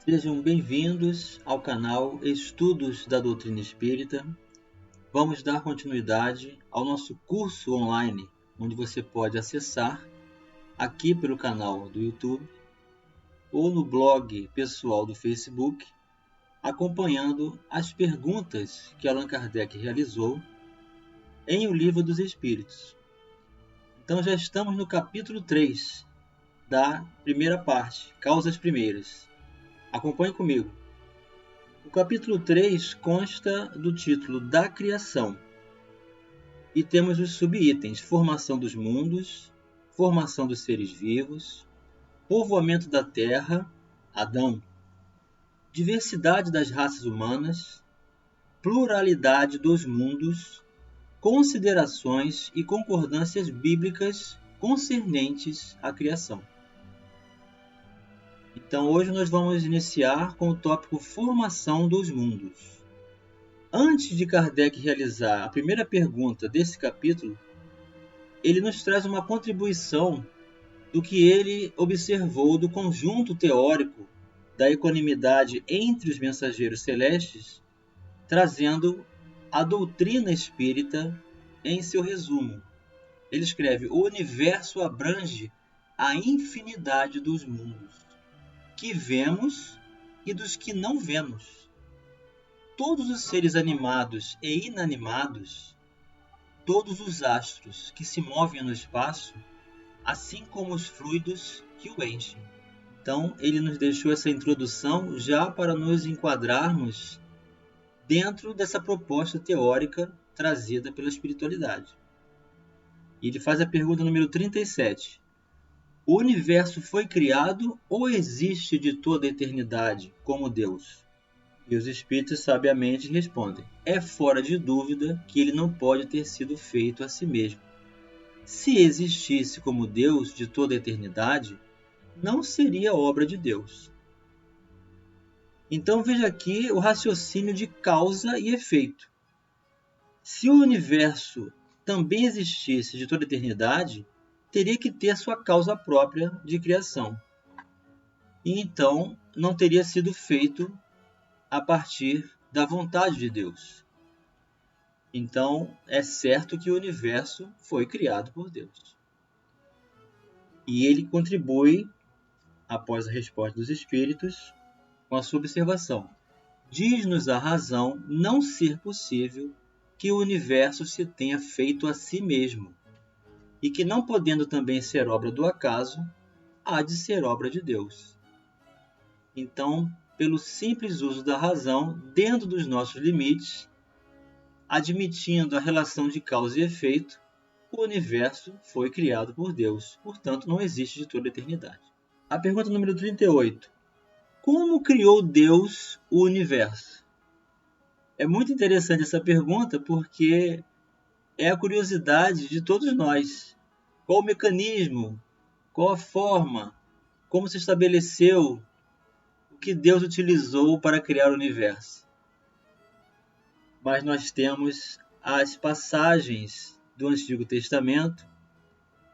Sejam bem-vindos ao canal Estudos da Doutrina Espírita. Vamos dar continuidade ao nosso curso online, onde você pode acessar aqui pelo canal do YouTube ou no blog pessoal do Facebook, acompanhando as perguntas que Allan Kardec realizou em O Livro dos Espíritos. Então já estamos no capítulo 3 da primeira parte, Causas Primeiras. Acompanhe comigo. O capítulo 3 consta do título da criação e temos os subitens: formação dos mundos, formação dos seres vivos, povoamento da terra, Adão, diversidade das raças humanas, pluralidade dos mundos, considerações e concordâncias bíblicas concernentes à criação. Então, hoje nós vamos iniciar com o tópico Formação dos Mundos. Antes de Kardec realizar a primeira pergunta desse capítulo, ele nos traz uma contribuição do que ele observou do conjunto teórico da equanimidade entre os mensageiros celestes, trazendo a doutrina espírita em seu resumo. Ele escreve: o universo abrange a infinidade dos mundos que vemos e dos que não vemos. Todos os seres animados e inanimados, todos os astros que se movem no espaço, assim como os fluidos que o enchem. Então, ele nos deixou essa introdução já para nos enquadrarmos dentro dessa proposta teórica trazida pela espiritualidade. E ele faz a pergunta número 37. O universo foi criado ou existe de toda a eternidade como Deus? E os espíritos sabiamente respondem: é fora de dúvida que ele não pode ter sido feito a si mesmo. Se existisse como Deus de toda a eternidade, não seria obra de Deus. Então veja aqui o raciocínio de causa e efeito. Se o universo também existisse de toda a eternidade, teria que ter sua causa própria de criação. E então não teria sido feito a partir da vontade de Deus. Então é certo que o universo foi criado por Deus. E ele contribui, após a resposta dos espíritos, com a sua observação: diz-nos a razão não ser possível que o universo se tenha feito a si mesmo, e que, não podendo também ser obra do acaso, há de ser obra de Deus. Então, pelo simples uso da razão, dentro dos nossos limites, admitindo a relação de causa e efeito, o universo foi criado por Deus, portanto não existe de toda a eternidade. A pergunta número 38. Como criou Deus o universo? É muito interessante essa pergunta porque é a curiosidade de todos nós. Qual o mecanismo? Qual a forma? Como se estabeleceu? O que Deus utilizou para criar o universo? Mas nós temos as passagens do Antigo Testamento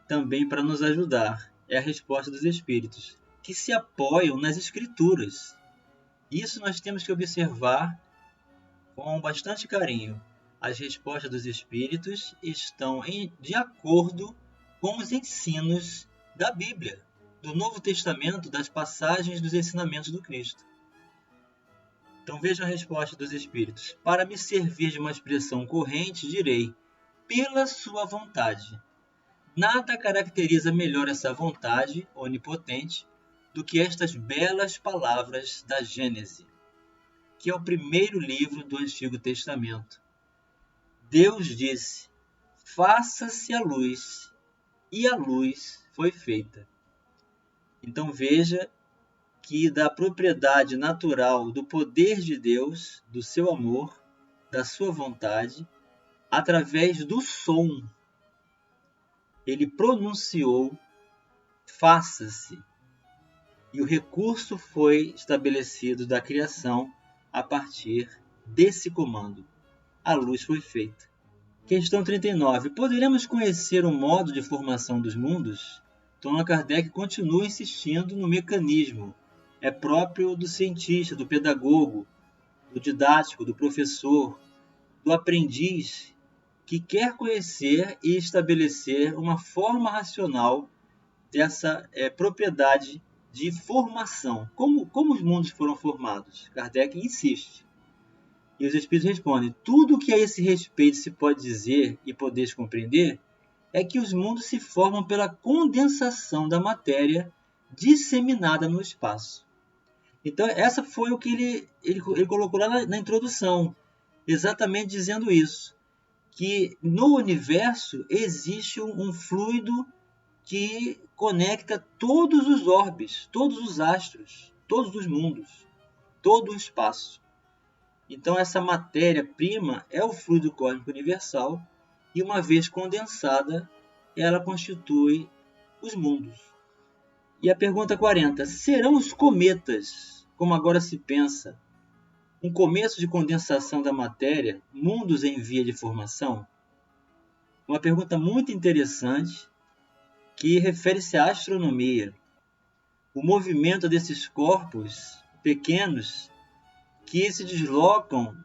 também para nos ajudar. É a resposta dos Espíritos, que se apoiam nas Escrituras. Isso nós temos que observar com bastante carinho. As respostas dos Espíritos estão de acordo com os ensinos da Bíblia, do Novo Testamento, das passagens dos ensinamentos do Cristo. Então veja a resposta dos Espíritos. Para me servir de uma expressão corrente, direi: pela sua vontade. Nada caracteriza melhor essa vontade onipotente do que estas belas palavras da Gênese, que é o primeiro livro do Antigo Testamento. Deus disse: faça-se a luz, e a luz foi feita. Então veja que da propriedade natural do poder de Deus, do seu amor, da sua vontade, através do som, ele pronunciou: faça-se. E o recurso foi estabelecido da criação a partir desse comando. A luz foi feita. Questão 39. Poderemos conhecer o modo de formação dos mundos? Então, Allan Kardec continua insistindo no mecanismo é próprio do cientista, do pedagogo, do didático, do professor, do aprendiz que quer conhecer e estabelecer uma forma racional dessa propriedade de formação. Como os mundos foram formados? Kardec insiste. E os espíritos respondem: tudo que a esse respeito se pode dizer e podeis compreender é que os mundos se formam pela condensação da matéria disseminada no espaço. Então, essa foi o que ele colocou lá na introdução, exatamente dizendo isso, que no universo existe um fluido que conecta todos os orbes, todos os astros, todos os mundos, todo o espaço. Então, essa matéria-prima é o fluido cósmico universal e, uma vez condensada, ela constitui os mundos. E a pergunta 40. Serão os cometas, como agora se pensa, um começo de condensação da matéria, mundos em via de formação? Uma pergunta muito interessante que refere-se à astronomia. O movimento desses corpos pequenos que se deslocam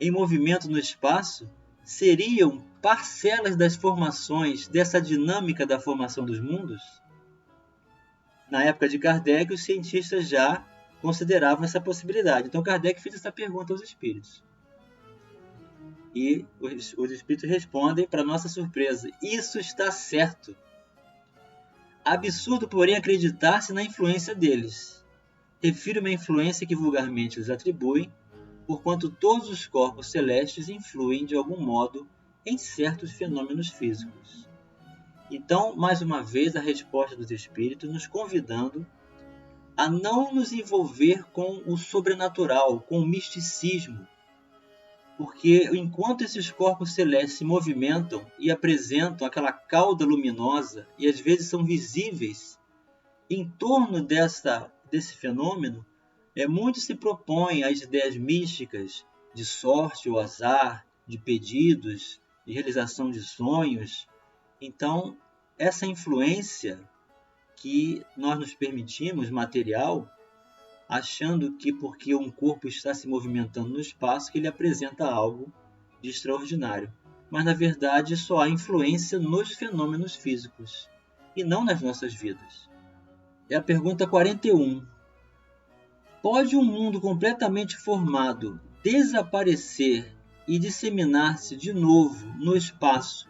em movimento no espaço seriam parcelas das formações dessa dinâmica da formação dos mundos? Na época de Kardec, os cientistas já consideravam essa possibilidade. Então, Kardec fez essa pergunta aos espíritos. E os espíritos respondem, para nossa surpresa: isso está certo. Absurdo, porém, acreditar-se na influência deles. Refiro-me à influência que vulgarmente os atribuem, porquanto todos os corpos celestes influem de algum modo em certos fenômenos físicos. Então, mais uma vez, a resposta dos espíritos nos convidando a não nos envolver com o sobrenatural, com o misticismo, porque enquanto esses corpos celestes se movimentam e apresentam aquela cauda luminosa, e às vezes são visíveis, em torno desse fenômeno, muito se propõem as ideias místicas de sorte ou azar, de pedidos, de realização de sonhos. Então, essa influência que nós nos permitimos, material, achando que porque um corpo está se movimentando no espaço, que ele apresenta algo de extraordinário. Mas, na verdade, só há influência nos fenômenos físicos e não nas nossas vidas. É a pergunta 41. Pode um mundo completamente formado desaparecer e disseminar-se de novo no espaço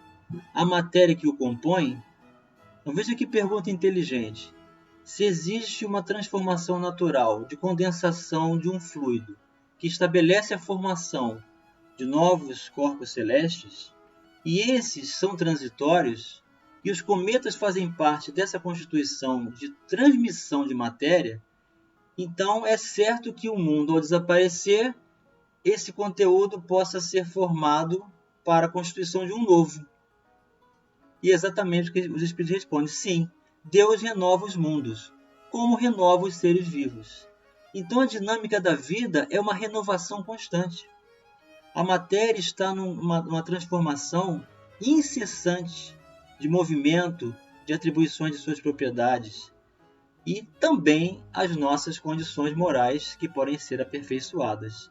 a matéria que o compõe? Então, veja que pergunta inteligente. Se existe uma transformação natural de condensação de um fluido que estabelece a formação de novos corpos celestes, e esses são transitórios, e os cometas fazem parte dessa constituição de transmissão de matéria, então é certo que o mundo, ao desaparecer, esse conteúdo possa ser formado para a constituição de um novo. E exatamente o que os espíritos respondem: sim, Deus renova os mundos, como renova os seres vivos. Então a dinâmica da vida é uma renovação constante. A matéria está numa transformação incessante de movimento, de atribuições de suas propriedades, e também as nossas condições morais que podem ser aperfeiçoadas.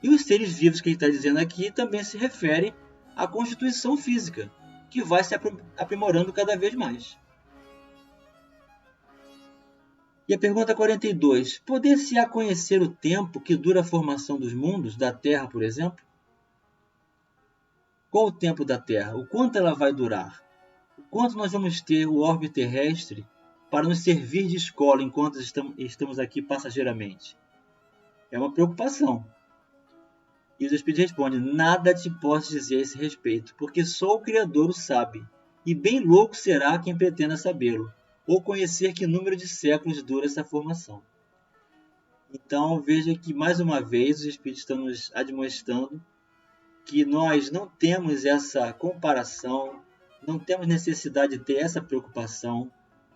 E os seres vivos que ele está dizendo aqui também se refere à constituição física, que vai se aprimorando cada vez mais. E a pergunta 42. Poder-se-á conhecer o tempo que dura a formação dos mundos, da Terra, por exemplo? Qual o tempo da Terra? O quanto ela vai durar? O quanto nós vamos ter o orbe terrestre para nos servir de escola enquanto estamos aqui passageiramente? É uma preocupação. E os espíritos respondem: nada te posso dizer a esse respeito, porque só o Criador o sabe, e bem louco será quem pretenda sabê-lo, ou conhecer que número de séculos dura essa formação. Então veja que, mais uma vez, os espíritos estão nos admoestando que nós não temos essa comparação, não temos necessidade de ter essa preocupação,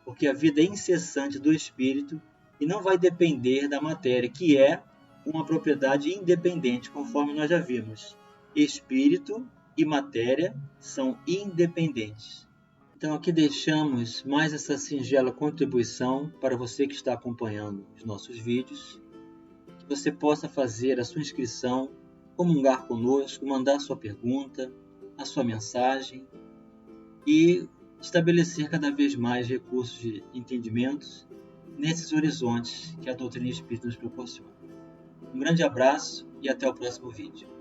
porque a vida é incessante do espírito e não vai depender da matéria, que é uma propriedade independente, conforme nós já vimos. Espírito e matéria são independentes. Então aqui deixamos mais essa singela contribuição para você que está acompanhando os nossos vídeos, que você possa fazer a sua inscrição, comungar conosco, mandar sua pergunta, a sua mensagem e estabelecer cada vez mais recursos de entendimentos nesses horizontes que a doutrina espírita nos proporciona. Um grande abraço e até o próximo vídeo.